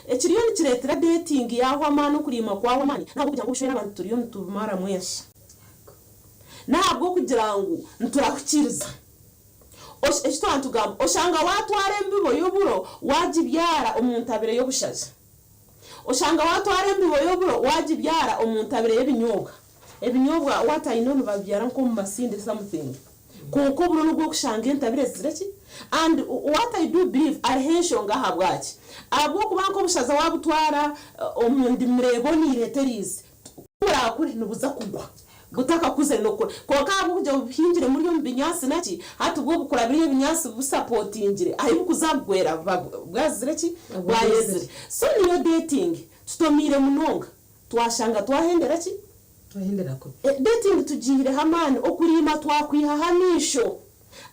ekiriyo nikiretera dating yaho amano kurima kwaho amani ntabwo kugira ngo ushobora abantu turiyo tumara mwese ntabwo kugira ngo nturakukiriza ekito antugamba oshanga watware mbibo yoburo wajibyara omuntu abere yo bushaza oshanga watware mbibo yoburo wajibyara omuntu abere ebinyobwa watayinone babyara nko mu masinde something kuko buro nubwo kushanga entabire zireki and what I do believe ahanshonga habwaki abo kubanko bushaza wabutwara omuntu mrebo ni reterize kuri nubuza kugwa gutaka kuze no ko kabo kujya uhinjire muri yo binyasi naki hati ubwo bukora biri binyasi busupportingire ayi bukuzagwera bwazireki bwayezire so niyo dating tutomire munonga twashanga twahendera ki twahendera ko dating tugire hamani okurima twakwihahanisho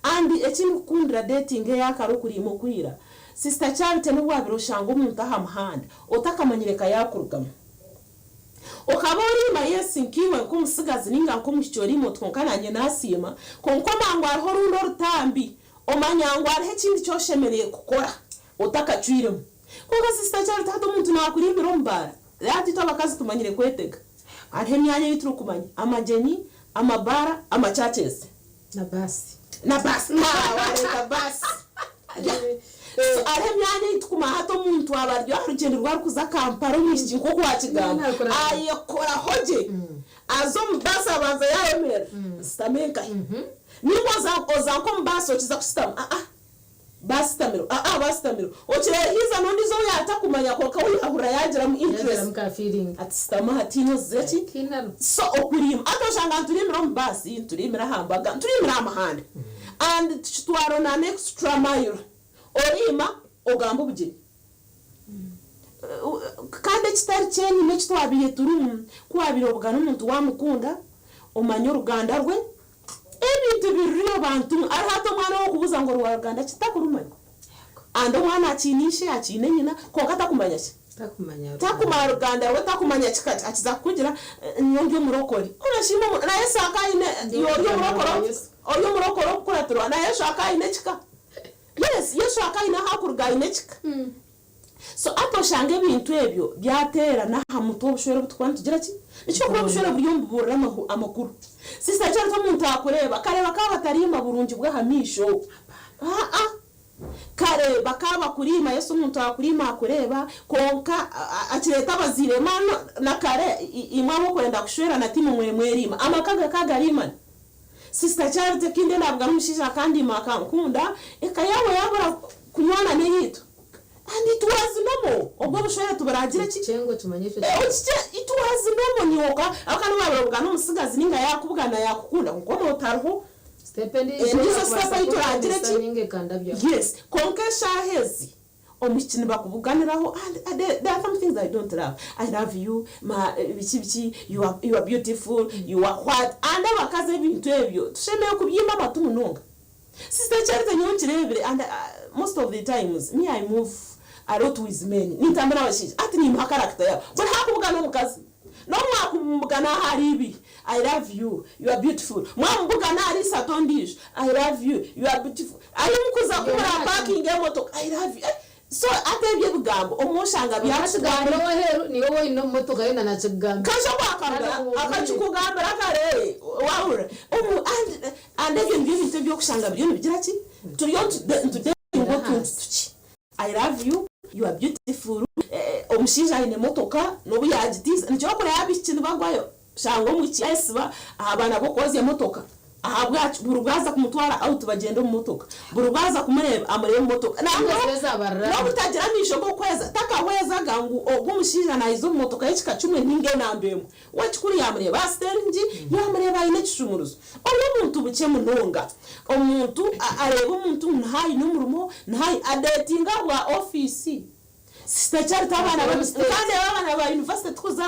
andi ekindi kundira dating yakaro kurimo kwira sister Charity no wabiroshanga umuntu ahamhanda otakamanyireka yakurugama okabori mayesi nkiwe kumusigazi ninga nkomushori motko kananye nasima konkomangwa hariho rundo rutambi omanyangwa hariho ekindi kyoshemereye kukora otakacwiremo kuko sister Charity hado umuntu nakurimbira ombara yati twabakazi tumanyire kwetega hariho emyanya yiturukumanya amajeni amabara amachurches na basi wareka basi so aremyanya itukuma hato umuntu abaryo arugendo rwa kuza kamparo mwishyi nko kwakigana ayekora hoje azo mbasa banza yayemera stamenka niba ozanko mbaso kiza kusitama bastamiro bastamiro okire hiza nondi zo yatakumanya ko kawihahura yagira mu interest ati stama hatino zeki so okurima atoshanga turimira mu basi turimira hambaga turimira amahanda and twaro na extra mile orima ogamba ubugeni kandi kitari cyeni ne kitwabiye turum kwabirobwa n'umuntu wamukunda omanyo ruganda rwe ebintu biriro bantu arahato mwana wo kubuza ngo rwaganda kitakurumanya ando mwana akinishe akine nyina ko katakumanya takumanya ruganda we takumanya kikati akiza kugira nyonge murokori urashima na yesaka ine yo murokoro kuratro na yesaka ine kika yes yesu akaina hakurga inechika so atoshange bintu ebyo byatera na hamuto bushore butwanta tugira ki icyo kuri bushore buri yombura amakuru sister Charity umuntu akoreba kareba ka batarima burungi bwa hamisho kareba kaba kurima yesu umuntu akurima akoreba konka akireta bazirema na kare imwamo kwenda kushwera na timu mwemwerima amakaga kagarima sister Charity kinde nabwa mushisha kandi makankunda ekayawe yabura kunywana neyitu and it was normal obwo bushwera tubaragira ki cengo tumanyeshe it was normal nyoka akana babura n'umusigazi ninga yakubugana yakukunda kuko notarho stependi step ituragira ki yes konkesha hezi omikini bakubuganiraho and there are some things I don't love. I love you ma bichi you are beautiful you are what and abakaze bintu ebyo tushemeye kubyima batumunonga sister Charity nyonkirebere and most of the times me I move a lot with men nitambara bashije ati ni mha character yabo but hakubugana umukazi no mwakubugana haribi I love you you are beautiful mwambugana ari satondisho I love you are beautiful ari mukuza kubara parking emoto I love you so atebye bugambo omushanga byakigambira woheru ni wowe ino motoka yenda nakigamba kasha kwakanga akachukugambira kare waura and again bintu byo kushanga byone bigira ki turiyo today tuki I love you you are beautiful omushinja ine motoka no buyagitiza nicyo kora yabikintu bagwayo shango mu cyesiba abana bokoze motoka ahabwacu burugaza kumutwara out bagenda mu motoka burugaza kumureba amureba mu motoka no butagira nisho ko kweza takaweza gangu ogumushinja na izo motoka yikika 10 ninge nambemo wachikuri yamureba steringi yamureba ine kishumuruzo omuntu buke munonga omuntu areba omuntu nhayi n'umurumo nhayi adatinga wa office sister Charity abana kandi abana ba university tuza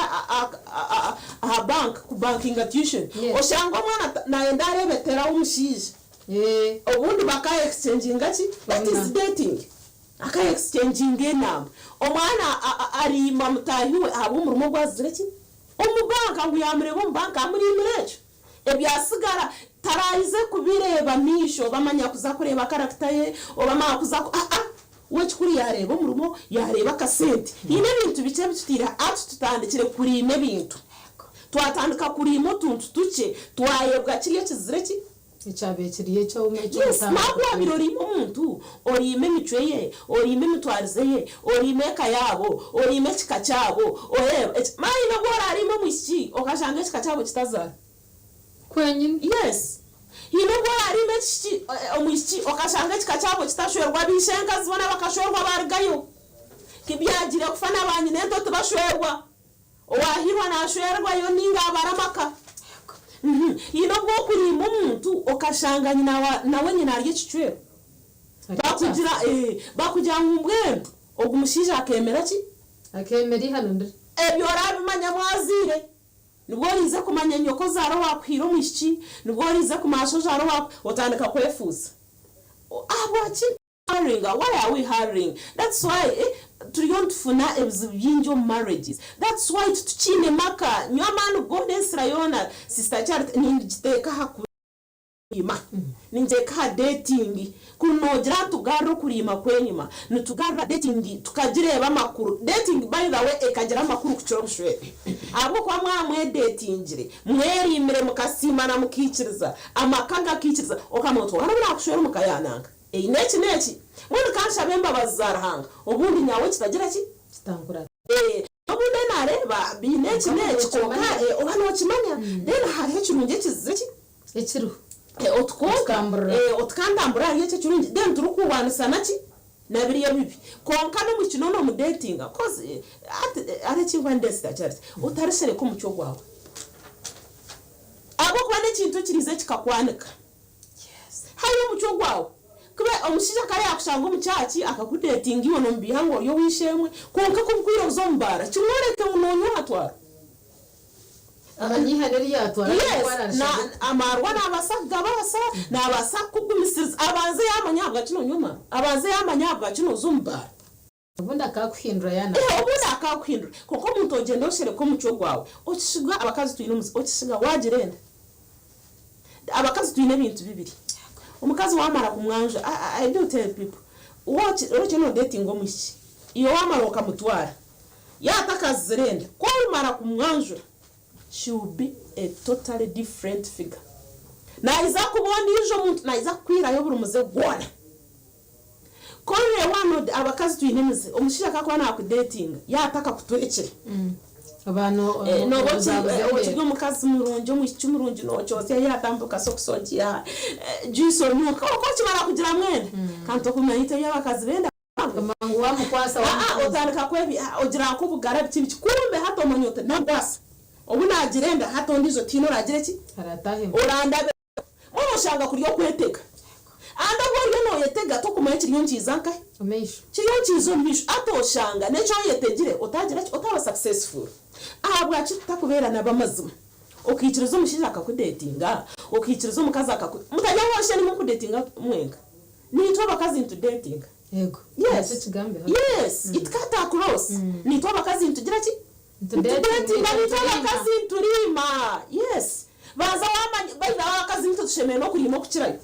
bank ku banking tuition oshanga mwana naenda arebetera umushije obundi baka exchange ngaki that is dating aka exchange ngenamba omwana ari mamutahiwe abumurumo gwazireki omubanka ngo yamureba omubanka amuri mirecho ebyasigara tarayize kubireba misho bamanya kuza kureba character ye obamanya kuza wekuri yareba murumo yareba kasente ine bintu bice bitutira atu tutandikire kuri ime bintu twatandika kuri imo tuntu tuce twayebwa kiriye kizireki icyabekiriye cyo umecyo yes nabwo birori umuntu ori ime micweye ori ime mitwarizeye ori ime kayabo ori ime kikachabo mai no gora arimo mwiki okashanga kikachabo kitazara kwenyine yes hino gora arimo kiki omwiki okashanga kikachabo kitashwerwa bishenga zibona bakashwerwa bargayo kibyagire kufana abanyi nento tubashwerwa owahirwa nashwerwa yo ninga baramaka hino bwo kuri umuntu okashanga nawe nyina ari kicwero bakugira ngumbwe ogumushije akemera ki akemera hano ndre ebyo rabimanya mwazire nibwo rize kumanya nyoko zaro wakwira umwishiki nibwo rize kumasho zaro watandika kwefuza abaki hiring why are we hiring that's why turiyonfuna ebizinjo marriages that's why tuchine maka nyamanu golden srayona sister Charity ningiteka hakurima ninjeka dating kunogira tugaro kurima kwenyuma nitugara dating tukagireba makuru dating by the way ekagira makuru kucyoshwe abo kwa mwamwe datingire mwerimire mukasimana mukikiriza amakaga kikiriza okamoto warabira kushwera mukayananga neci mwana kansha bemba bazarahanga ubundi nyawe kitagira ki kitangura ubundi nareba bineci koka ohano kimanya then hari kirunge kiziki ekiru otkandambura yece kirunge then turukubana naki nabiriye bibi konka no mukino no mu dating cause ari kingwa ndesta Charity utarishere ko mucyo gwawe abo kwa nekintu kirize kikakwanika yes hayo mucyo gwawe kube omushija kare yakushanga umucyaki akakudetinga iyo nombihango yo wishemwe konka kubwira uzombara kimworeke unonyo hatwara abanyihaneri yatwara na amarwa nabasaga basa nabasaku kumisiza abanze yamanyabwa kino nyuma abanze yamanyabwa kino uzombara ubundi akakuhindura yana ubundi akakuhindura koko umuntu ogenda oshere ko mucyo gwawe okishiga abakazi tuyine umuzi okishiga wagirenda abakazi tuyine bintu bibiri umukazi wamara kumwanja I do tell people watch no dating omushi iyo wamara ukamutwara yatakazirenda ko umara kumwanja she will be a totally different figure naiza kubona ijo muntu naiza kwira yo buri muze gwana kore wano abakazi tuyinemize omushira kakwa na ku dating yataka kutwekere abantu no byo mukazi murunje umurunje no cyose yatambuka sokusogira jiso nuko ko kimara kugira mwene kanto kumanyite y'abakazi benda mangu wa mukwasa otandika kwebi ogira ko bugara biti kumbe hato monyote nabasa obuna agirenda hato ndizo tino ragire ki aratahe uranda mo shanga kuriyo kweteka anda bwo no yetega to kumanya kiriyo nchizanka amesho kiriyo nchizo mbisho ato shanga necho yetegire otagira otaba successful ahabwa kitakubera nabamazima okikirizo mushije akakudatinga okikirizo umukazi mutajya woshe ni mukudatinga mwenga nitwa bakazi into dating yego yes it cut across nitwa bakazi into gira ki dating nitwa bakazi into rima yes baza wamanya baza bakazi into tushemeye no kurimo kukirayo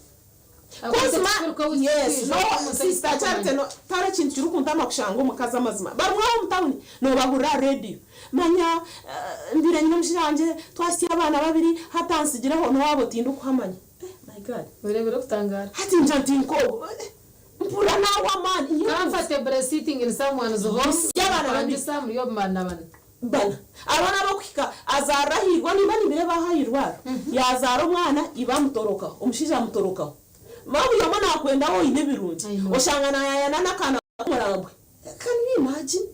yes no sister Charity no tare kintu kirukunta makushanga umukazi amazima barwa umutawuni no bahura radio manya ndire nyine mushiranje twasiye abana babiri hatansigireho no wabo tindu kuhamanya my god urebera kutangara hati njantinko mpura na woman comfortable sitting in someone's home yabana bandi sam yo bana abana bakika azarahirwa niba nibire bahayirwa yazara umwana ibamutoroka umushije amutoroka mabu yomana kwenda ho ine birungi oshangana yana nakana kumurambwe can you imagine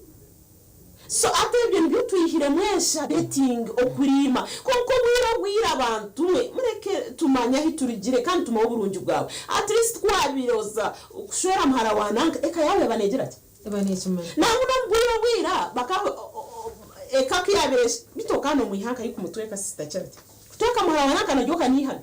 so atebye byutwihire mwesha dating okurima konko mwira abantu mureke tumanya hiturigire kandi tumaho burungi bwawe at least kwabiroza ukushora mhara wananga eka yawe banegera ati abanekimana nangu mbwira baka eka kiyabesha bitokano muyihanka yikumutweka sister Charity kutweka mhara wananga najoka nihana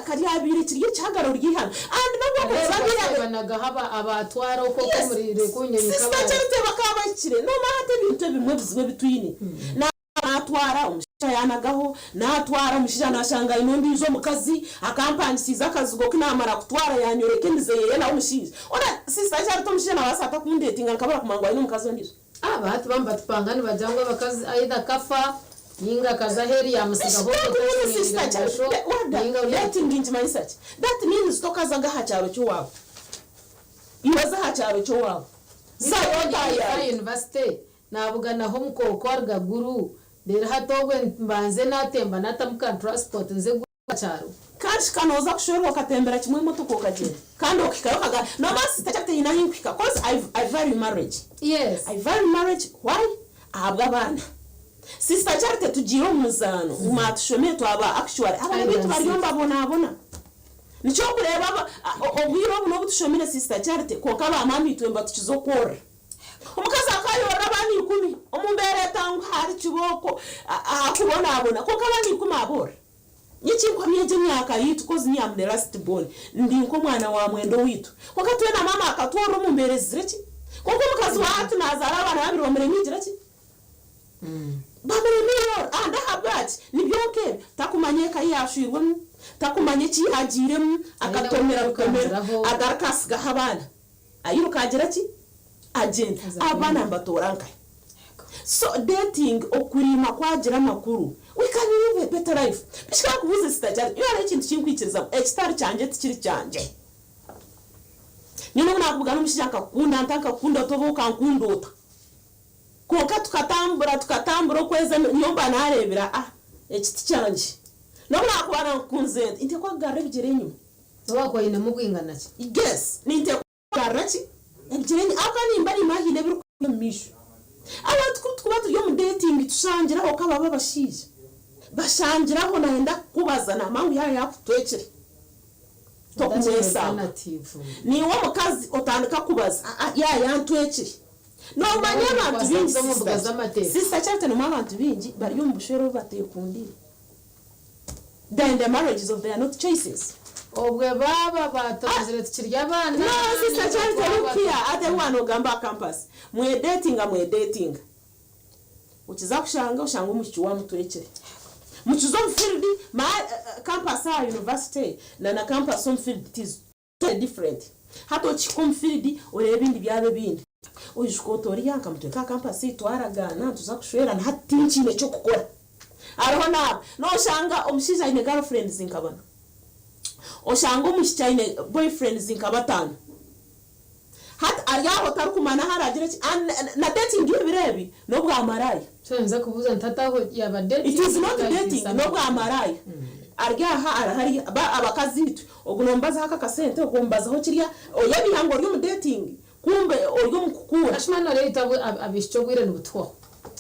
kari abiri kiriye cyagaro ryihana and nabwo banaga haba abatwara uko kumurire kunyenya kaba Charity bakabakire no mahate bintu bimwe bizwe bitwine na atwara yanagaho natwara umushija nashanga inundi izo mukazi akampangisiza akazugo kinamara kutwara yanyoreke ndizeye na umushija ona sister cyarito umushija nabasata kundetinga nkabara kumangwa ino mukazi ndizo abati bamba tupangani bajangwa bakazi aida kafa yinga kazaheri yamusiga ho dating into my research that means tokaza gaha cyaro cyo wabo iwaza ha cyaro cyo wabo sa university nabugana ho mukokorga guru rero hatogwe mbanze natemba natamuka transport nze cyaro kandi kanoza kushobora katembera kimwe moto ko kagenda kandi okikarokaga no masi tacakte inahimpika cause I value marriage. Yes, I value marriage. Why? Ahabwa abana. Sister Charity tujiro muzano umatushomeye twaba actually abantu bitu bariyomba bona nico kureba obwiro no butushomire Sister Charity ko kaba mami twemba tukizokora umukazi akayora abani 10 umumbere tangu hari kiboko akubona ko kabani 10 abora nyikinkwa myeje myaka yitu kozi nyamne last born ndi nko mwana wa mwendo witu wakatwe na mama akatwara umumbere zireki ko umukazi watu nazara abana babiri bamure nyigireki babere niyo anda habati nibyoke takumanyeka yashirwe takumanye ki hagiremu akatomera bukomera adarkasga habana ayiruka agereki agenda abana mbatoranka. So dating okurima kwagira makuru we can live a better life bishaka kubuza sitaje iyo ari ikintu kinkwikiriza extra cyanje tikiri cyanje nino nakuvuga n'umushaka kunda ntaka kunda toboka nkundota koka tukatambura kweza nyomba narebera ekiti cyanje no nakubana kunze inte kwa garre bigerenyu wako ine mugwingana ki yes ninte garre ki bigerenyu akani mbari mahine biru misho abantu kuba turi mu dating tushangiraho kababa bashije bashangiraho naenda kubazana mangu yakutwekere to kumwesa ni wo mukazi otandika kubaza yantwekere no manya abantu bingi sister Charity no abantu bingi bari umbushero batekundira then the marriages of they are not choices obwe baba batozere tukirya abana no sister Charity rukia ate mwana ogamba campus mwe dating ukiza kushanga umushiki wa mutwekere mukizo mfield ma campus a university na campus on field it is totally different hato chikom field urebe ibindi byabe bindi uyishikotori yanka mutweka campus itwaragana tuzakushwera na hatinchi necho kukora ariho na no shanga omushiza ine girlfriend zinkabana oshanga umushiki ine boyfriend zinkabatana hat ariyaho tarukumana haragira na dating birebi no bwa maraya senza kubuza ntataho yaba dating it is not dating no bwa maraya aryaha arahari abakazi bitu ogunombaza haka kasente ogombaza ho kirya oyabihango ryo mu dating kumbe oryo mukukura ashimana leta abishyo gwire n'ubutwa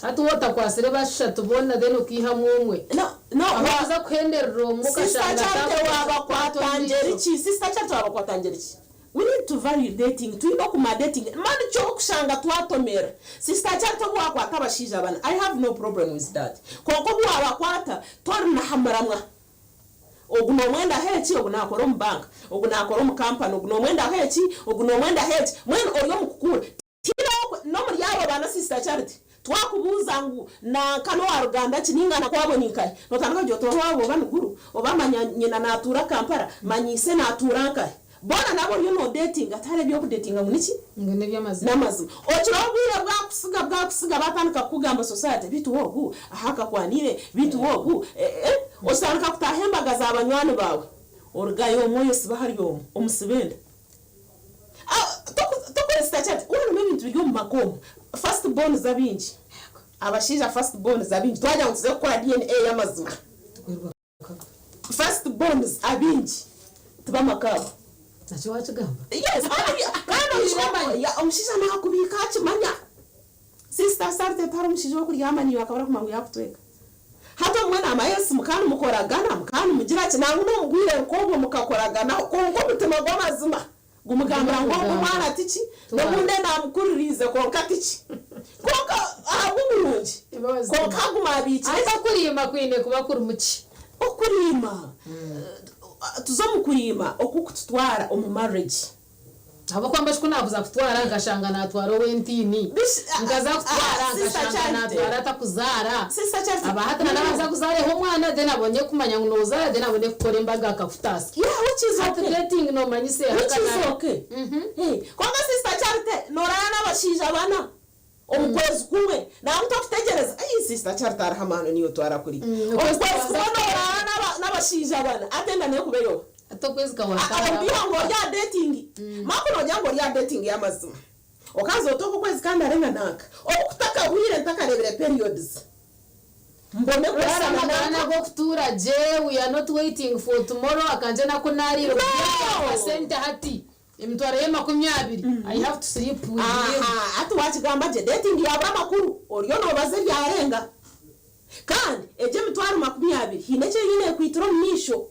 hatu wota kwasire bashatu bona deno kihamwe no abaza kwenderera umuka shanga waba sister Charity waba kwatangerichi. We need to value dating. To know kuma dating. Man choke shanga twatomera. Sister Charity kwa kwata bashija bana. I have no problem with that. Koko bwa kwata twarna hamaramwa. Oguno mwenda hechi ogunakora mu bank. Ogunakora mu company oguno mwenda hechi oguno mwenda hechi. Mwen oryo mukukura. Tino no muri yabo bana Sister Charity. Twakubuza ngu na kano aruganda kiningana kwabo ninkai. Notandika joto wabo banuguru. Obamanya nyina natura Kampala. Manyise natura nkai. Bona nabo no dating atare byo kudatinga muniki ngene byamazina namazima okirobwire bwakusiga batandika kugamba society bitu wogu ahaka kwanire bitu wogu osanga kutahembagaza abanywani bawe orugayo moyo sibahariyo omusibenda tokore Sister uno mebintu byo mumakomo first born zabinji abashija first born zabinji twaje nkuze gukora DNA y'amazima first born abinji tuba makabo nacho wachigamba yes kana ya omushisha nakubika kimanya Sister Charity taro mushijo kuri yamani wakabara kumangu yakutweka hato mwana amayesi mukana mukoragana mukana mugira kinangu no mugwire nkobo mukakoragana konko mutima gwamazima gumugambira ngo mwana tichi nokunde namukuririze konka tichi konka ahubulungi konka gumabici asa kurima kwine kuba kuri muki okurima tuzomukurima okukutwara omu marriage abo kwamba shikunabuza kutwara ngashanga natwara wentini ngaza kutwara ngashanga natwara takuzara abahatana nabaza kuzare ho mwana de nabonye kumanya nozara de nabonye kukora imbaga akafutasi which is okay. Dating no manyise hakana okay kwanga sister Charity norana n'abashija bana omukwezi kumwe na mutakutegereza sister Charity arahamano niyo twara kuri omukwezi kumwe norana n'abashija bana atenda ne kubeyo atokwezi kawata bihango ya dating makuno jango ya dating ya mazima okazo toko kwezi kandi arenga naka okutaka wire ntakarebere periods mbone kurara na go kutura je we are not waiting for tomorrow akanje nako nariro percent hati imtware yema 20 I have to sleep with you atu wachigamba je dating ya bra makuru oriyo no baze byarenga kandi eje mtware 20 hineche yine kwitiro mnisho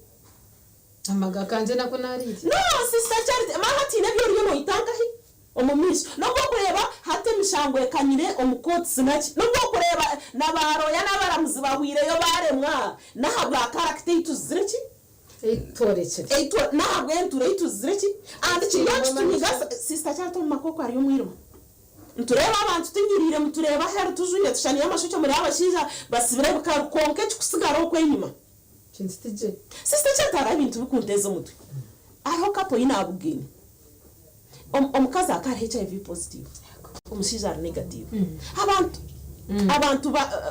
amaga kanje nako nariri no sister Charity mahati nebyo riyo no itanga hi omumisho no kureba hate mishango ekanyire omukoti sinaki no kureba nabaro ya nabaramuzi bahwire yo baremwa nahabwa character ituzireki eito nahabwa enture ituzireki and kiyacu tumiga sister Charity makoko ari umwirimo ntureba abantu tunyirire mutureba hera tujuye tushaniye amashucyo muri abashija basibire bukakonke kusigara kwenyuma Chinstije sister Charity ari ibintu bikundeza umutwe aho kapo inabugini omukazi akari HIV positive omushiza ari negative abantu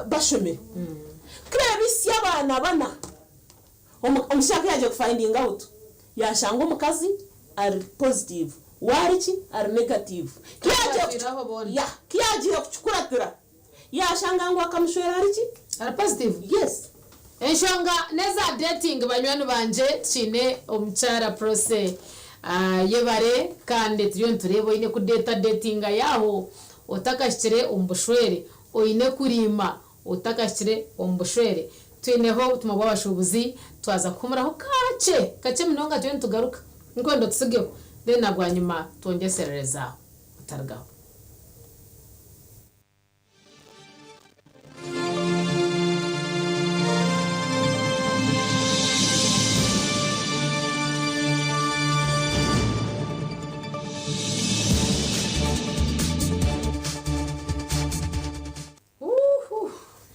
bashome krebisi abana bana omushaka yaje finding out yashanga omukazi ari positive wariki ari negative kiyaje kuchukuratira yashanga ngo akamushwera ariki ari positive yes enshonga neza dating banywani banje chine omuchara Prossy Ayebare kandi turiyo nturebo ine kudeta datinga yaho otakashire ombushwere oine kurima otakashire ombushwere twineho tumabwa bashubuzi twaza kumuraho kace minonga tyo tugaruka nkondo tusigeho then nagwanyuma tongeserereza utargaho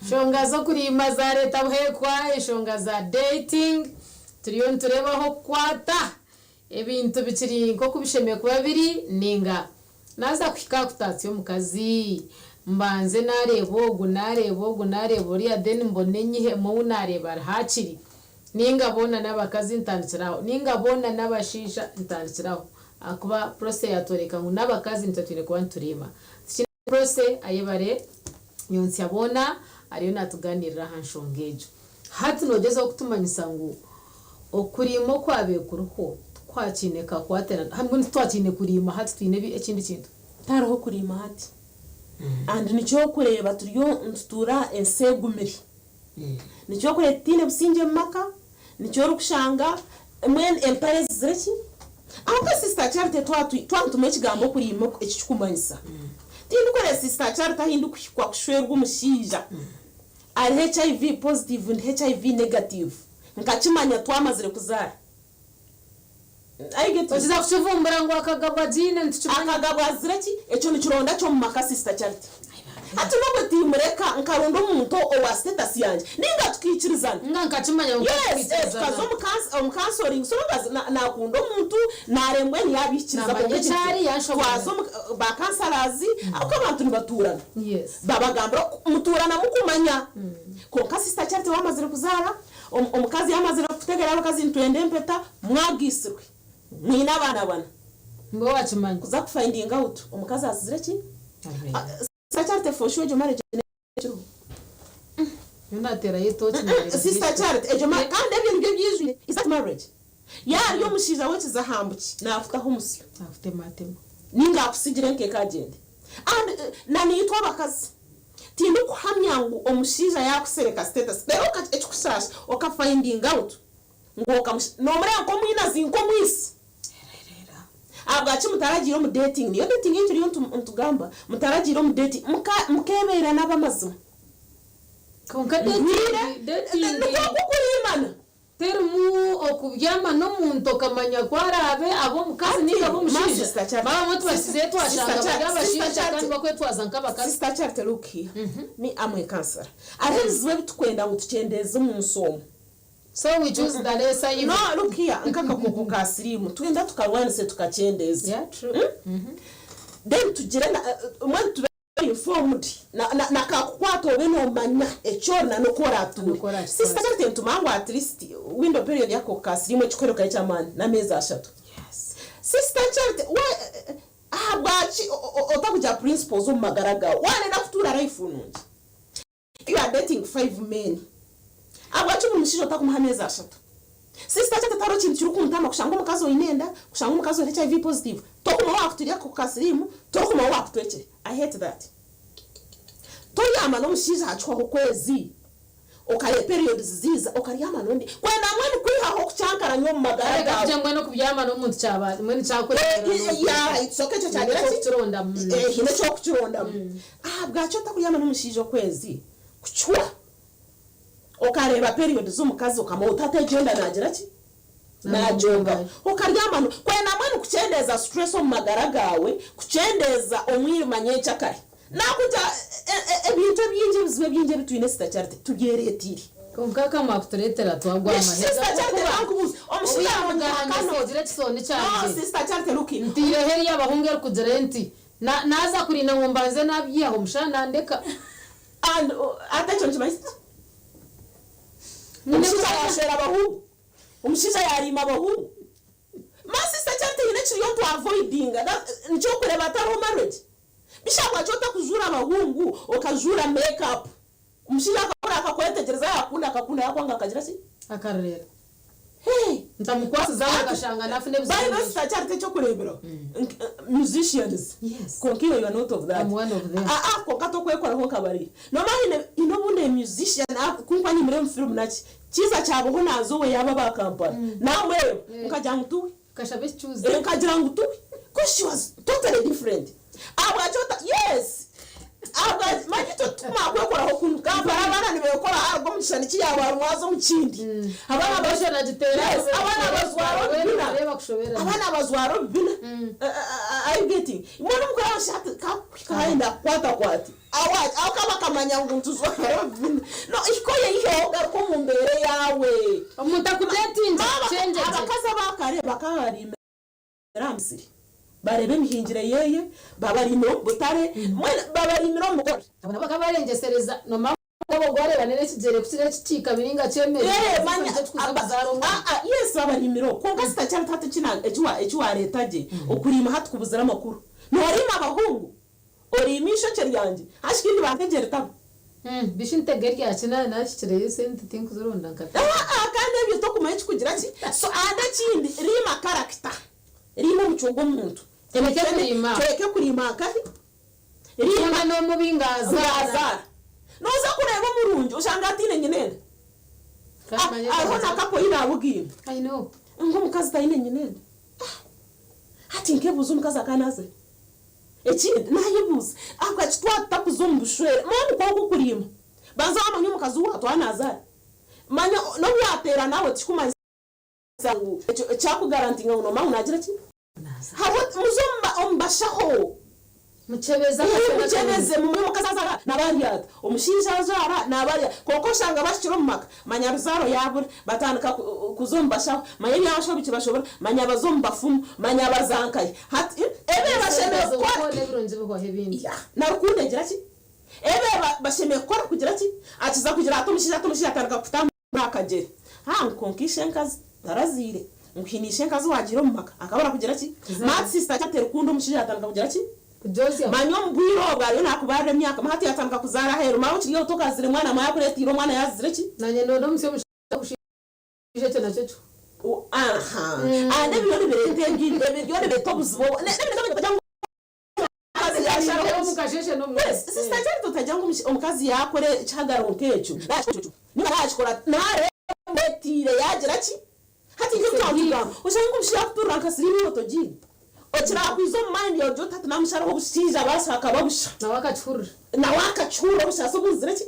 shonga zo kurima za leta buhekwa ishonga za dating turiyo nturebaho kwata ebintu bikiri nko kubishemeye kuba biri ninga naza kwika kutatsi yo mukazi mbanze narebo riya then mbone nyihe mu nareba hakiri ninga bona n'abakazi ntandikiraho ninga bona n'abashisha ntandikiraho akuba Prossy yatoreka ngo n'abakazi ntatwine kuba nturima Prossy Ayebare nyonsi abona ariyo natuganirira ahanshongejo hati nogeza kutumanyisa ngo okurimo kwabe kuruko twakineka kwatera hamwe twakine kurima hati twine ekindi kintu taraho kurima hati and nicyo kureba turiyo ntutura ensegumiri nicyo kureba tine businge maka nicyo rukushanga mwen empires zreki aho sister Charity twatume ekigambo kurima ekikumanisa tindi kore sister Charity hinduka kwa kushwerwa umushiija ari HIV positive and HIV negative nkakimanya twamazire kuzara ayigete oziza kushivumbura ngo akagabwa jine ntuchimanya akagabwa zireki echo nikironda cyo mu maka sister Charity ati no gutimureka nkarundo umuntu owa status yanje ninga tukikirizana nga nkakimanya ngo tukikirizana kazo counseling so nakunda umuntu naremwe ntiyabikiriza ko cyari yashobora ba counselors ako abantu nibaturana yes babagambira muturana mukumanya ko sister Charity wamazire kuzara omukazi yamazire kutegera abakazi ntwende mpeta mwagisirwe mwina bana ngo wachimanya kuza kufinding out omukazi azireki sister Charity for sure marriage yonatera yitochi sister Charity kandi ebintu byizwe is that marriage yo mushiza wekiza hambuki nafutaho umusi afite matemo ninga kusigire nke kagende and nani yitwa abakazi tindu kuhamya ngo omushiza yakusereka status rero ekikushasha okafinding out ngo nomre ko mwina zinko mwisi abwachi mutaragira mu dating niyo dating injiri ntugamba mutaragira mu dating mukebera n'abamazima konka dating kukurimana termu okubyama no muntu kamanya kwarabe abo mukazi ni abo mushija baba mutu basize twashanga bagabashija kandi bakwetwaza nk'abakazi sister Charity look here me am a cancer arizwe bitukwenda ngo tucendeze mu nsomo so we choose the lesser evil. No look here nkaka koko kasirimu twenda tukarwanise tukacendeze yeah true then tugire mwe tube informed na kakwato beno manya echona no koratu sister Charity ntumango at least window period yako kasirimu chikoro ka chamani na meza ashatu yes sister Charity abachi otakuja principles umagaraga wane nakutura life nungi you are dating 5 men abachi mumushijo takumhameza ashatu sister Charity taro chintu cyurukuntama kushanga umukazo inenda kushanga umukazo HIV positive tokuma wakuturiya ku kasirimu tokuma wakutweke I hate that toyama no mushijo hachwa kwezi okaye periods ziza okaryama nondi kwenda mwani kwihaho kuchankara nyo magaraga kujangwa no kubyama no muntu cyabari mwani cyakorera ya itsoke cyo cyagera kuronda hine cyo kuronda bwacho takuyama no mushijo kwezi kuchwa okareba periods z'umukazi ukama utatagenda nagira ki najonga okaryama kwenda mwani kuchendeza stress mu magaragawe kuchendeza omwirumanye cyakare nakuja ebintu byinje bizwe byinje bitwine sister Charity tugeretiri kumkaka mafuturetera twagwa amaheza sister Charity bankubuza omushira mugahano zire kisone cyanje sister Charity look ntire heri y'abahungu kudirenti naza kurina ngombanze nabyiyaho mushana ndeka and attention to my omushiza yashera abahungu omushiza yarima abahungu ma sister Charity ine kiri yo to avoiding ncyo kureba atari marriage bishaka cyota kuzura abahungu okazura makeup umushiza akora akakwetegereza akakunda yakwanga akagira si akarera hey ntamukwasi zawe gashanga nafune bizarre by sister Charity cyo kurebera musicians yes konkiyo you are not of that I'm one of them konkato kwekora nko kabari no mahine inobune musician kumpa ni muri film naki kiza cyabo nazo we yaba bakampara namwe ukajya mutuwe kashabe choose ukagira ngutuwe because she was totally different abachota yes majito tumakwekora ho kuntu kampara abana nibekora harwo mukishani kiyaba mwazo mukindi abana bashana gitera abana bazwaro bina I getting mbona mukora shati kaenda kwati awaje akaba kamanya nguntu zwaro bina no ikoye iyo garko mumbere yawe umuntu akudetinga change abakaza bakare bakari ramsiri barebe mihingire yeye babarimo butare mwene babarimiro mugore abana bakabarengesereza no mabo gore banene kigere kutire kitika biringa cyemere manya yes babarimiro konga sister Charity hata kina ejuwa letaje okurima hatukubuzira makuru norima abahungu orimisho cyeryange hashikindi bantegere tabo bishinte gerya yakina nashikire sente think zuronda nkata kandi ebyo to kumaye kugira ki so anda kindi rima character rima mucogo muntu Teke kurima kahi rima no mubingaza noza kureba murungi ushanga atine nyinene arona kapo ina bugiye I know ngo mukazi tayine nyinene ati nkebuza umukazi akanaze ekindi nayibuza akachitwa takuzombushwere mwana kwa kurima banza amanyu mukazi wato anaza manya no byatera nawe tikumanya zangu cyaku garantinga ngo mama unagira ki hawo muzomba ombashaho muchebeze mu kazaza nabariya omushinja azara nabariya koko shanga bashiro mumaka manya bizaro yabura batandika kuzombashaho manya byabasho bikibashobora manya bazomba fumu manya bazankaye hati ebe basheme ko nebironje bwo hebindi narukunde gira ki ebe basheme ko kugira ki akiza kugira atomushinja atandika kutamba akagere nkonkishenkazi tarazire nkinishenkazi wagiro mumaka akabara kugira ki mat sister cyatera kundo mushinja atandika kugira ki manyo mbwiro bwayo nakubare myaka mahati yatanka kuzara hero mawo kiriyo tokazire mwana maya kuretiro mwana yazire ki nanye no musyo mushije cyana cyo ande byo birete nginde byo betobuzo ne kazi yashara umukasheshe no sister cyari tutajyango umukazi yakore cyagaronkecu niba yashikora nare betire yagira ki hati cyo twavuga ushanga umushira kuturanka siri moto jini okira kwizo mind yo jota tunamushara ho bushiza basaka babusha na wakachura bushaso buzire ki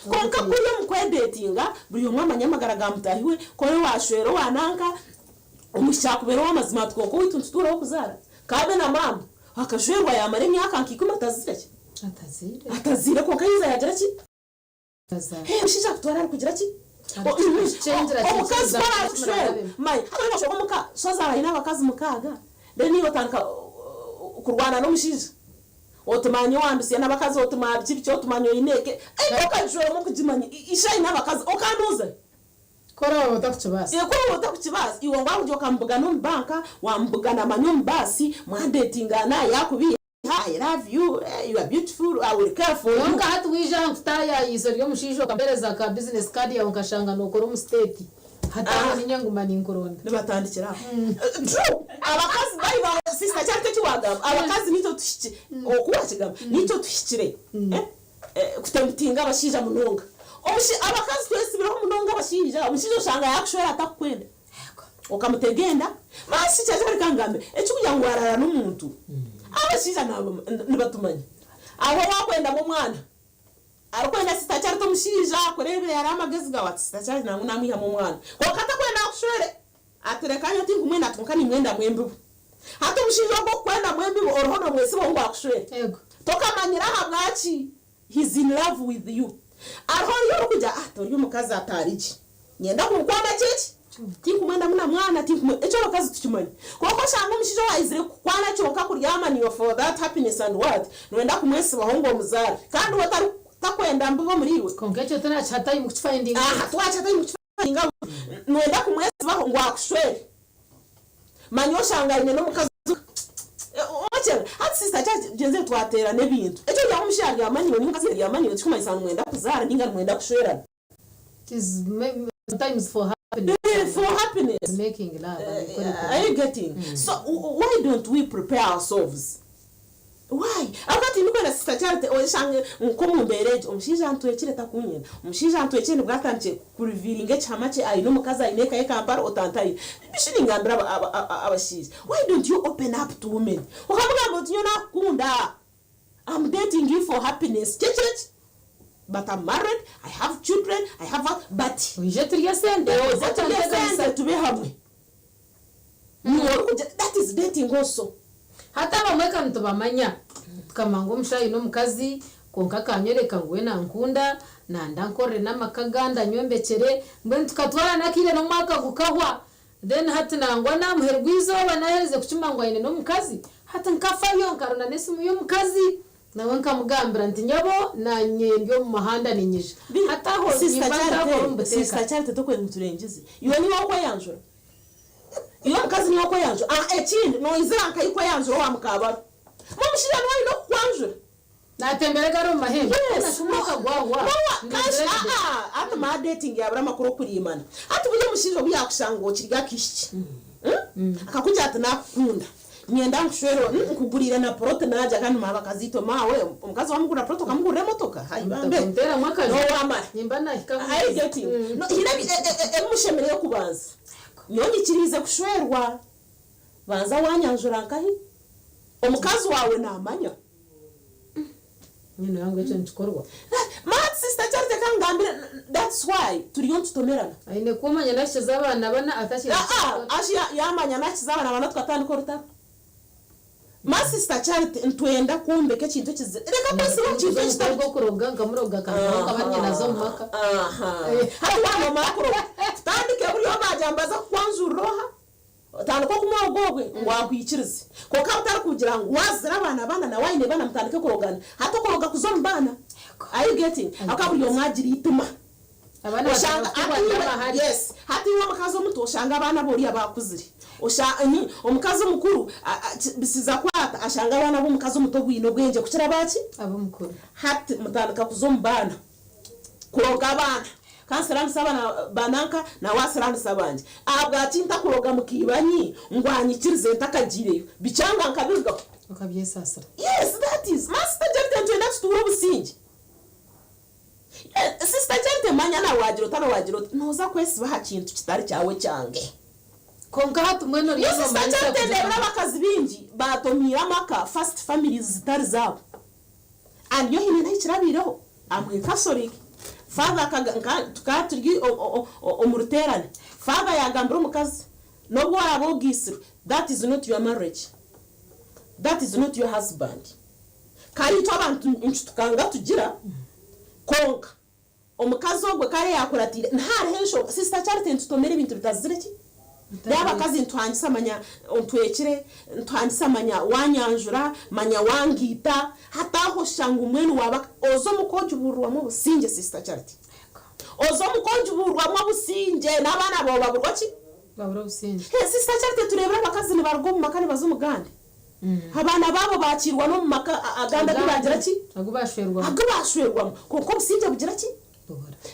konka kuri yo mukwedetinga buri umwe amanyamagara gamutahiwe kore washwero wananka umushakubero w'amazima twoko wituntura wo kuzara kabe na mama akashwerwa yamare myaka nkikuma atazire atazire konka yiza yagira ki ushija kutwara kugira ki mai hano shoko muka sozara ina bakazi mukaga then yo tanka kurwana no mushija otumanyo wandusiye nabakazi otumabyi byo tumanyo ineke ayo kajoro mu kujimanya ishayi nabakazi okanuze kora otakubasi kora otakubasi iwo ngabujyo kambuga no banka wambuga na manyo basi mwandetinga na yakubi I love you, you are beautiful, I will care for you. Nka hatu wija nkutaya izoryo mushisho kambereza ka business card ya nkashanga nokora mu state. Hata ni nyanguma ni nkoronda. Nibatandikira. True. Abakazi bayi ba sister cyarte kiwagam. Abakazi nito tushiki. Okuwakigam. Nito tushikire. Kutemtinga bashija munonga. Omushi abakazi twesibira munonga bashija. Omushijo shanga yakushwera atakwenda. Okamutegenda. Masi cyari kangambe. Ekikugira ngo arara n'umuntu. Abashija nabo nibatumanye. Abo wakwenda mu mwana. Arakwenda sister cyari to mushija kurebe yari amagezi gawatsi sister cyari nangu namwiha mu mwana. Kokata kwenda kushwere. Aterekanya ati kumwe natunkani mwenda mwembi. Hata mushija go kwenda mwembi orohono mwese bo ngwakushwere. Yego. Toka manyira habwachi he's in love with you. Arho yo kuja atori umukazi atariki. Nyenda kukwama chichi. Tinku mwenda muna mwana tinku echo bakazi tukimanye koko shanga mushije wayizire kwana cyoka kuryama niyo for that happiness and what nwenda kumwese bahongo muzara kandi watari takwenda mbugo muriwe konkecho tena chata mu finding twacha tayi mu finding nwenda kumwese bahongo akushwere manyo shanga ine no mukazi oche hati sister cha jenze twatera nebintu echo ya mushanga yamanyiwe mukazi yamanyiwe tukuma isanu mwenda kuzara ninga mwenda kushwera is sometimes for happiness making love are you getting so why don't we prepare ourselves why akati nikwenda sister charity oyishange nkomumbereje omushija antwekire takunyena omushija antwekire nibwatanche kurevealinge chamache ayino mukaza ineka yekampara otantayi bishingambira abashije why don't you open up to women okamuga mutinyona kunda I'm dating you for happiness church but I'm married, I have children, I have a but we just send to be happy. That is dating also. Hata bamweka ntubamanya kama ngo mushayi no mukazi konka kanyereka ngwe na nkunda na ndankore namakaganda nyombekere mbwe tukatwara nakire no mwaka gukahwa then hati nangwa namuherwizo banahereze kucimangwa ine no mukazi hata nkafayo nkarona nesimu yo mukazi nawe nkamugambira nti nyabo na nyembyo mu mahanda ninyije hata ho sister charity to kwenye turengize yo ni wako yanjura iyo mukazi ni wako yanjura ekindi no izira nkayiko yanjura wa mukabaro mushira no kwanjura natembere garo mahembe nashumoka gwagwa ata ma dating yabura makuru kurimana ati buje mushijo buyakushango kirya kishiki akakuja ati nakunda nyenda nkushwero nkugurira na prote naja kandi mabakazito mawe umukazi wamugura prote kamugurira motoka hayibambe ndera mwaka no wamara nyimba na I getting no hirabi emushemere yo kubanza nyonyi kirize kushwerwa banza wanyanjura nkahi omukazi wawe namanya nyino yangu echo nchikorwa mat sister charity kangambira that's why turiyo tutomerana aine kumanya nashiza abana bana atashira ashya yamanya nashiza abana bana twatandiko ruta ma sister charity ntwenda kumbe ke kintu kize reka kwese bakintu kitarwo kuroga ngamuroga kandi kabanye nazo maka hata mama makuru tandike buri yo majambaza kwanzuroha tandiko kumogogwe ngwakwikirize ko kabutari kugira ngo wazira abana bana na wayine bana mutandike kurogana hata kuroga kuzombana are you getting akaburi yo mwagiri ituma abana bashanga yes hati wo makazo muto shanga abana bori abakuzire oshani omukazo mukuru bisiza kwata ashanga abana bo mukazo muto gwino gwenje kuchira baki abo mukuru hati mutandika kuzombana kuroga abana kansirani sabana bananka na wasirani sabanje abwati ntakuroga mukibanyi ngwanyikirize ntakagire bicanga nkabirga ukabyesasira yes that is master jefte ntenda tuturo busingi sister jefte manya na wajiro noza kwesi baha kintu kitari cyawe cyange konka hatu mweno riyo sister jefte ndebra bakazi bingi batomira maka first families zitari zabo and yo hine nayikirabiraho amwe kasorike father tukaturgi omuruterane father yagambira omukazi nobwo abogisire that is not your marriage, that is not your husband. Kari to abantu nchutukanga tugira konka omukazi ogwe kare yakuratire ntare hensho sister Charity ntutomere ibintu bitazireki yaba kazi ntwangisa manya ontwekire ntwangisa manya wanyanjura manya wangita hataho shanga umwenu waba ozo mukonje burwa mu businge sister Charity ozo mukonje burwa mu businge nabana bo baburwaki babura businge sister Charity turebera abakazi ni barwo mu makani bazumugande abana babo bakirwa no mu maka aganda bibagira ki agubashwerwa kuko businge bugira ki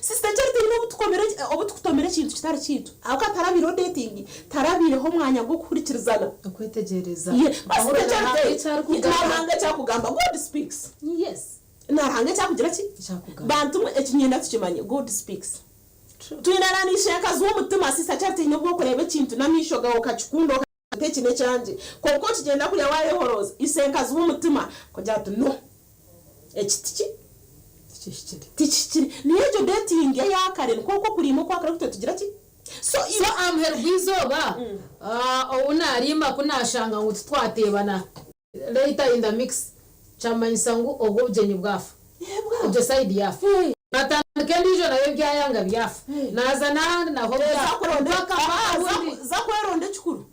sister Charity no butukomere obutukomere kintu kitari kintu ako katarabiro dating tarabireho mwanya gwo kurikirizana okwetegereza sister Charity naranga cyakugamba God speaks yes naranga cyakugira ki bantu ekinyenda tukimanye God speaks twinaranisha akazi wo mutima sister Charity no bwo kureba kintu namishoga okachikundo tekine cyanje kuko kigenda kuri waye horoza isenkazi wo mutima kujya no ekitiki tichikiri niyo dating ya Karen kuko kurimo kwa Karen tugira ki so amherbizoba unarima kunashanga ngo twatebana later in the mix chamanyisangu ogobyenyi bwafu ubyo side yafu natandike ndijo nayo byayanga byafu nazana naho zakweronde chikuru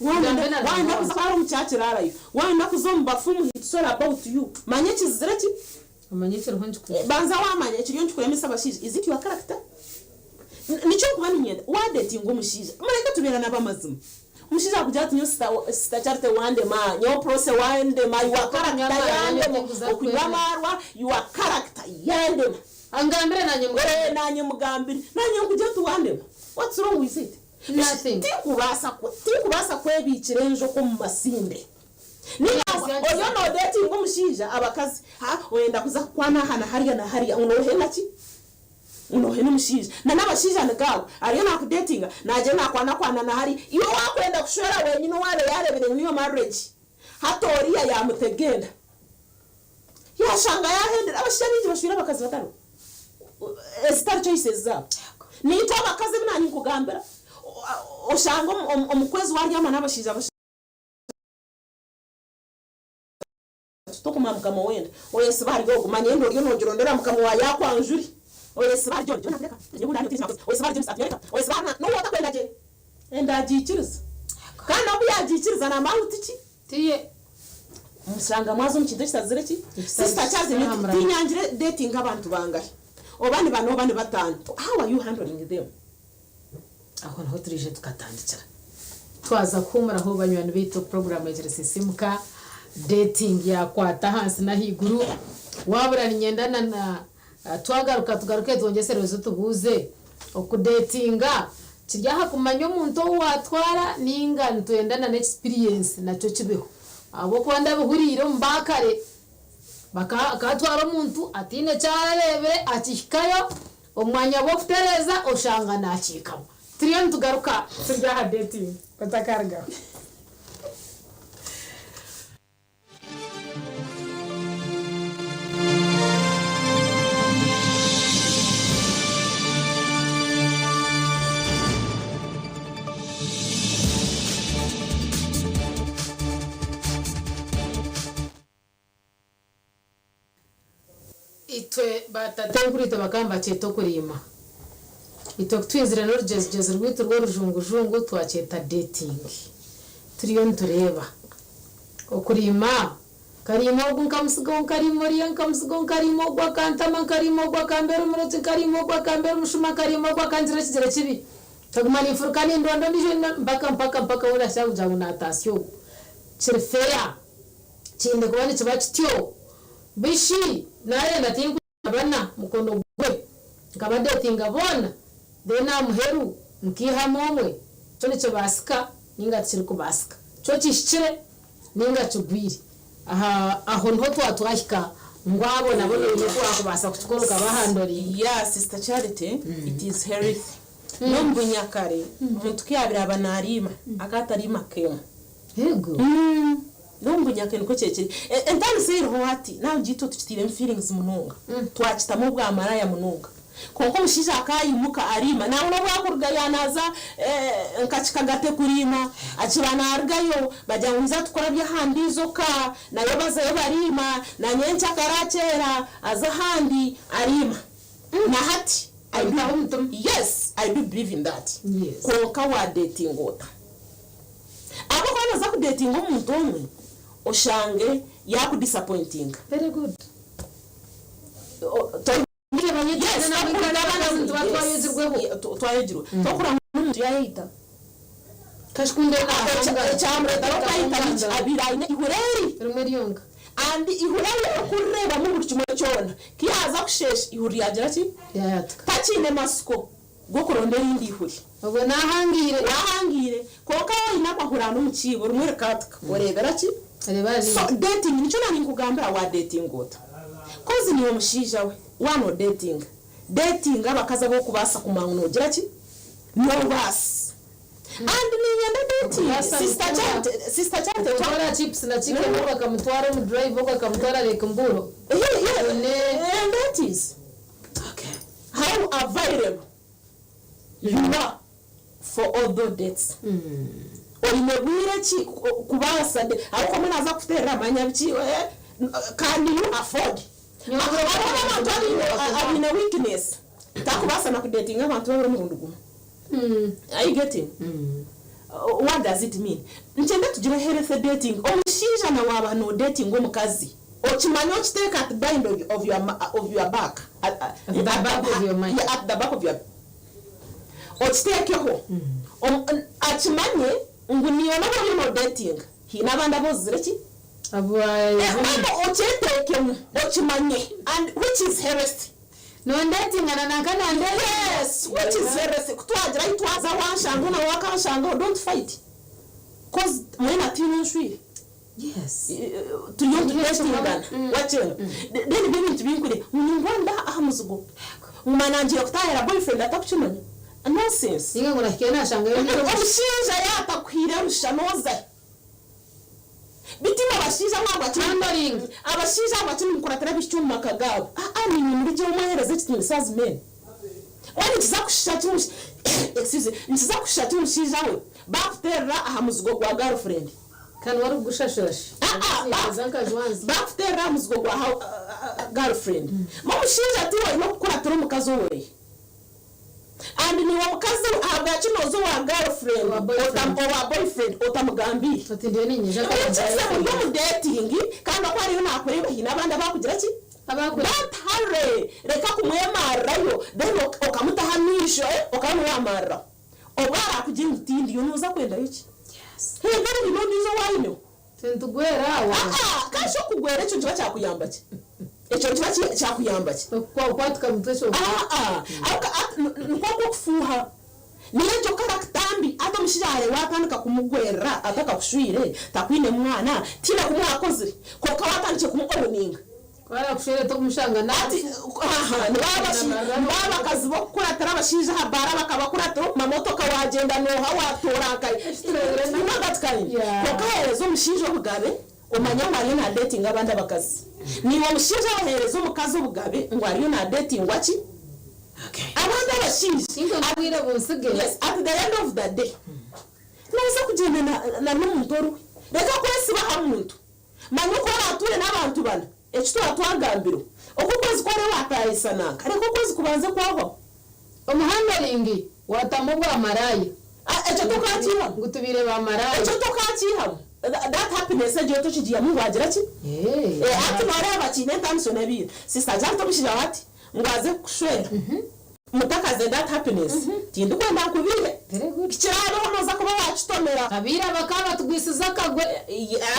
wana kuzara mucyakirarayo wana kuzomba fumu hisora about you manye kizira ki amanye cyo nkonje ku banza wamanye kiriyo nchukure misabashije is it your character nicho kubani nyenda wade ngo mushije mureka tubera nabamazima mushije kujya tunyo sister Charity wande ma nyo Prossy wande ma your character yande okuyamarwa your character yande angambire nanye mugambire nanye kujya tuwande what's wrong with it nothing tikubasa kwebikire njo ko mu masinde oyo no dating ngo mushija abakazi wenda kuza kwana hana hariya na hariya unohena ki unohena mushija na nabashija nagawe ariyo na dating naje nakwana na hari iyo wakwenda kushwera wenyine wale yarebere niyo marriage hatoriya yamutegenda yashanga yahendera abashabiji bashwira abakazi bataro star choices zabo nito abakazi binani kugambira oshanga omukwezi waryama nabashija tokuma mukama wenda oyese baryo gumanye ndo ryo nogirondera mukama wa yakwanjuri oyese baryo ryo nabeka nyibunda ari tishaka oyese baryo msatnyeka oyese barna no wata kwenda je enda jikiriza kandi obu yajikiriza na mawutiki tiye musanga mwazo mukindo kitazire ki sister Charity tinyangire dating abantu bangahe obani bano obani batanu how are you handling them aho naho turije tukatandikira twaza kumura aho banywani bito program ya SISIIMUKA dating ya kwata hasi na higuru wabura nyendana na tugaruke twongeserezo tubuze okudatinga kiryaha kumanyo muntu watwara ninga ntwendana na experience naco kibeho abo kwanda buhurire mbakare bakatwara umuntu atine cyarebe akishikayo omwanya wo kutereza oshanga nakikamo turiyo tugaruka turyaha dating katakarga itwe batatengurite bakamba cyeto kurima ito twinzira no jeze rwito rwo rujungujungu twaceta dating turiyo ntureba okurima karimo gunkamusigo karimo riyan kamusigo karimo gwa kantama karimo gwa kambere murozi karimo gwa kambere mushuma karimo gwa kanzira kigere kibi tagumani furkani ndondo nijo mpaka wala shabu jangu na atasyo chirfeya chinde kwani chibachityo bishi naye ndatingu abana mukono gwe ngabade tingabona dena muheru nkiha momwe cyo nico basika ninga kiri kubasika cyo kishikire ninga cugwiri aho nho twatwahika ngwabo nabone yuko akubasa kukoroka bahandori sister Charity it is healthy no mbunyakare muntu kyabira abanarima akatarima kemo yego Nombu nyake niko cyekiri entani sero hati nawe gito tukitire feelings mununga twakitamo bwa maraya mununga konko mushija akayimuka arima nawe no bwakurga yanaza nkakikagate kurima akibana argayo bajyanguza tukora bya handizo ka nayo bazayo barima na nyencha karakera aza handi arima na hati yes I do believe in that yes konka wa dating ota abo kana za ku dating umuntu umwe oshange yaku disappointing very good twayegirwe tokura umuntu yayita kashkunde chamre tarokayita abiraine ihureri rumeriyonga and ihureri okureba mu buryo cyona kiyaza kushesha ihuri yagira ki yayatuka takine masiko go kurondera indi ihuri ubwo nahangire koka ina mahurano mu kibo rumwe rekatuka orebera ki so dating nicho nani kugambira wa dating gota kozi niwo mushija we wano dating abakaza bo kubasa kumanguno gira ki no bas and ni yenda dating sister chat twara chips na chicken bakamutwara mu drive bakamutwara rekamburo and that is okay how available you are for all those dates olimegwire ki kubasa ariko munaza kuterera amanyabiki can you afford I'm in a weakness takubasa na kudating abantu bari mu rundugu are you getting what does it mean nchende tugira health dating omushinja na waba no dating omukazi okimanyo kiteka at the bind of your back at the back of your mind at the back of your okitekeho akimanye nguniyo nabo no dating hina banda bozire ki abo ochetekemu okimanye and which is heresy no dating ananakana yes which is heresy kutwagira itwaza wanshanga na wakashanga don't fight cause mwena tinu shwi yes to you to dating gana wachena then bibi tubinkure ngwanda ahamuzugo umanangira kutahera boyfriend atakuchimanya nonsense inga ngora kena shanga yo omushinja yatakwire rushanoza bitima abashinja mwagwakirandoring abashinja abakini mukuratira bicyuma kagabo ni muri cyo muhereze kitini says men wani kizakushati excuse kizakushati umushinja we baftera ahamuzugo gwa girlfriend kan waru gushashashi zanka jwanzi baftera ahamuzugo gwa girlfriend mumushinja ati we no kuratira umukazo we and ni wamukazi abakinozo wa girlfriend or boyfriend otamugambi ati ndiye ninyeje mu dating kandi ko ariyo nakureba hina abandi bakugira ki abakure batare reka kumwemarayo then okamutahamisho okamwamara obara kugira utindi yo nuza kwenda yuki yes he ngari no nizo wayino tentugwera wa kasho kugwera cyo kiba cyakuyamba ki echo kiba cyakuyamba ki kwa tukamutesho nuko kufuha niyo karaktambi ata mushijare watandika kumugwera ataka kushwire takwine mwana tina kumwakoze ko kawatandike kumukoninga kwara kushire to kumushanga nati baba kazi bo kuratara abashije habara bakabakuratira mamotoka wagenda no hawatoraka nagatkani ko kaherezo mushije bugabe umanya ngari na dating abandi abakazi niwo mushije aherezo mukazi bugabe ngari na dating waki okay abandi abashije ingo nabwire bonsige yes at the end of the day naza kugenda na n'umuntu reka kwesiba hamuntu manyuko ature n'abantu bana ekito atwagambiro okukwezi kwa watayisana ariko kwezi kubanze kwaho omuhandalingi watamubwa marayi ekyo tokakiha ngutubire ba marayi ekyo tokakiha that happiness ejo tokigiya mu wagira ki ati maraba kine tanso nabiri sister janto bishira wati ngwaze kushwera mutakaze that happiness tindi kwenda kubire very good kiraro honoza kuba wachitomera abira bakaba tugwisiza kagwe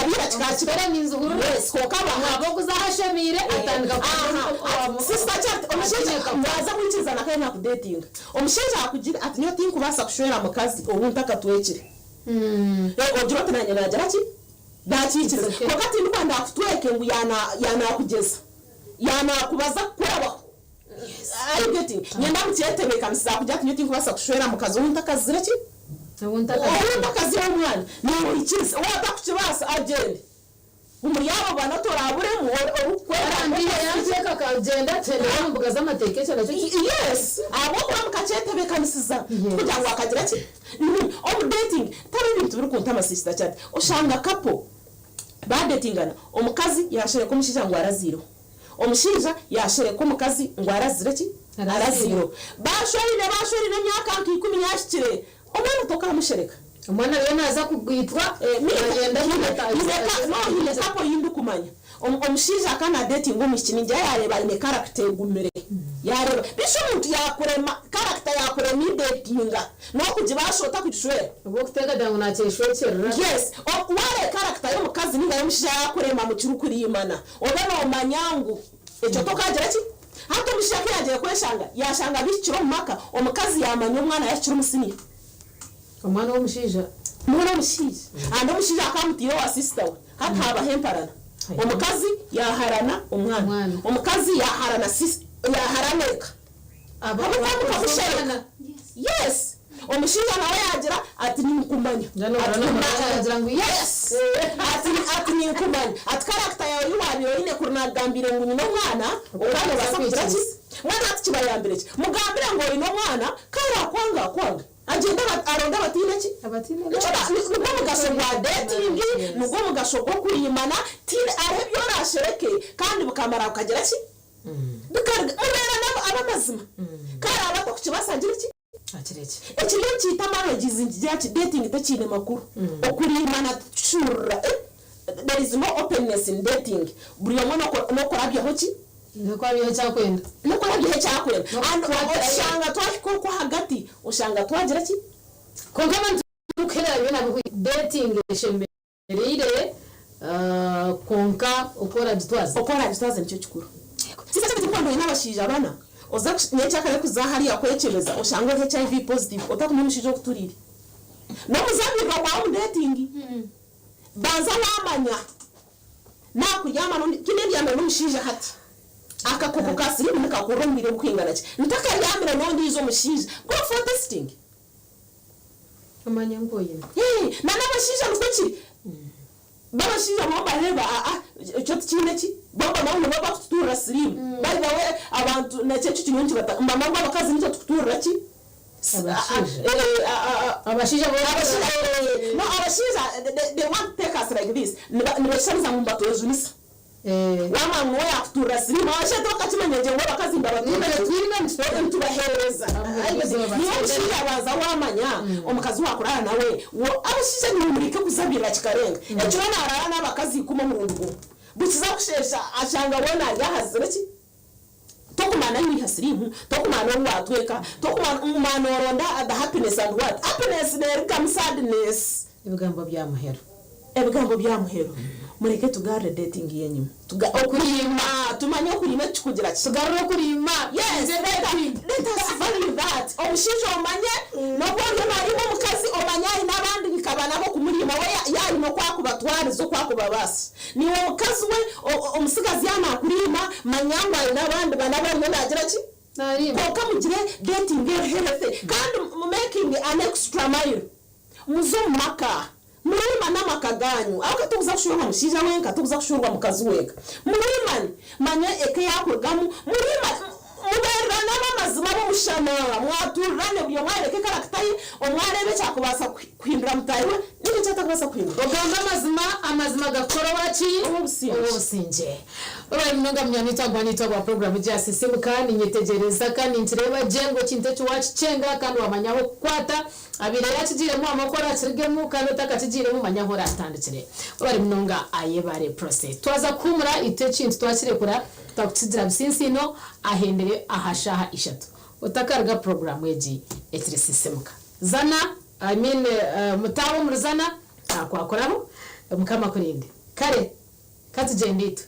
abira kikachibera n'inzuhuru yes ko kaba abo kuzahashemire atandika sister chat omushinja ngwaza kwikiza nakanya ku dating omushinja akugira ati nyo tinku basa kushwera mukazi obuntaka twekire ojiro tunanye nagira ki dakikiza ko kati ndi kwanda kutweke ngu yana kugeza yana kubaza kwaba yes I getting nyenda mutiyetebeka msiza kujya tunyuti kubasa kushwera mukazi untakazi ki untakazi w'umwana ni ikizi wata kukibasa agende umuyabo bana torabure mu arangiye yateka kagenda tendera mu mbuga z'amatekesho nacyo yes abo kwa mukacete bekanisiza kugira ngo akagira ki dating tabe ibintu biri kunta amasista cyane ushanga couple badetingana umukazi yashere ko mushija ngo araziro omushinja yashere ko mukazi ngo arazire ki araziro bashorire myaka 10 yashikire umwana toka mushereka umwana rero naza kugwitwa agenda no hapo yindi kumanya omushinja kana dating umukini nje yareba ine character gumere yareba bisho muntu yakurema character yakurema datinga no kujibashota kujishwe ubwo kutega dango nakeshwekera yes wale character yo mukazi ninga yomushinja yakurema mu kirukuri imana obana omanyangu echo tokagira ki hato mushaka yagiye kweshanga yashanga bikiro mumaka omukazi yamanya umwana yakiro musini umwana w'umushija mwana w'umushija ando mushija akamutiyo wa sister we hataba hemparana omukazi yaharana umwana omukazi yaharana yaharaneka abamushaka yes omushija nawe yagira ati nimukumanya yes ati nimukumanya ati character yawe yuwariyo ine kurunagambire ngo nyino mwana ukane basakugira ki mwana ati kibayambire ki mugambire ngo ino mwana kara kwanga agenda aronda batine ki nuko mugashobwa dating nuko mugashobwa kurimana tire ahebyo rashereke kandi bukamara ukagira ki bikarga urera abamazima kara abato kukibasangira ki akireke ekiriyo kitamara gizingira ki dating takine makuru okurimana shura there is no openness in dating buri mwana no korabyaho ki nuko abiye cyakwenda nuko abiye cyakwenda and ushanga twashiko hagati ushanga twagira ki konka abantu ukera bina dating shemberire konka ukora gitwaza nicyo kikuru sisa cyane kwando n'abashije abana oza nyacakare kuzahari yakwekereza ushanga HIV positive utakumumishije kuturire no muzabirwa kwa dating banza wamanya nakuryama kinindi yamera n'umushije hati akakoko kasiri mukakurumire kwingana ki ntaka yamera nondi izo mushije go for testing amanya ngoye na nabashije nuko babashije mu bareba cyo tikine ki baba nawe baba kutura slim by the way abantu na cyo kinyonji bata mama bakazi nicyo kutura ki abashije no abashije they want to take us like this ni bashamiza mu bato zunisa wama ngoya kutura slim abashije tokakimenyeje ngo bakazi ndabatura twine tubahereza niyo mushije abaza wamanya omukazi wakurara nawe abashije ni murike kuzabira kikarenga ejo narara n'abakazi kuma mu rugo bukiza kushesha ashanga wona yahazire ki tokumana ni hasirimu tokumana watweka tokumana umwana oronda the happiness and what happiness there comes sadness ibigambo byamuhero mureke tugare dating yenyu okurima tumanye okurima kikugira tugarura kurima yes let us value that omushinjo omanye nobwo marimo mukazi omanya n'abandi nikabana bo kumurima we yari no kwakubatwara zo kwakubabasi ni umukazi we umusigazi yana kurima manyangwa n'abandi banabanye nagira ki ko kamugire dating healthy kandi making an extra mile muzumaka murima n'amakaganyu aho katubuza kushurwa mushija wenka tubuza kushurwa mukazi weka murima manya eke yakurgamu murima muberana n'amazima bo mushana mwaturane byo mwareke karaktayi omwarebe cyakubasa kwindura mutayiwe niki cyatakubasa kwindura ogamba amazima gakoro wachi obusinje baba mnonga mnyani tagwa program ya SISIIMUKA ninyetegereza kandi ntireba jengo kintecho wachi chenga kandi wamanyaho kwata abire yakigiremo amakora akirigemu kandi utakakigiremo manyahora atandikire bari mnonga Ayebare Prossy twaza kumura ite kintu twakirekura takutsigira bisinzino ahendere ahashaha ishatu utakarga program yeji etiri SISIIMUKA zana mutawo murzana akwakoramo mukama kurinde kare katujenditu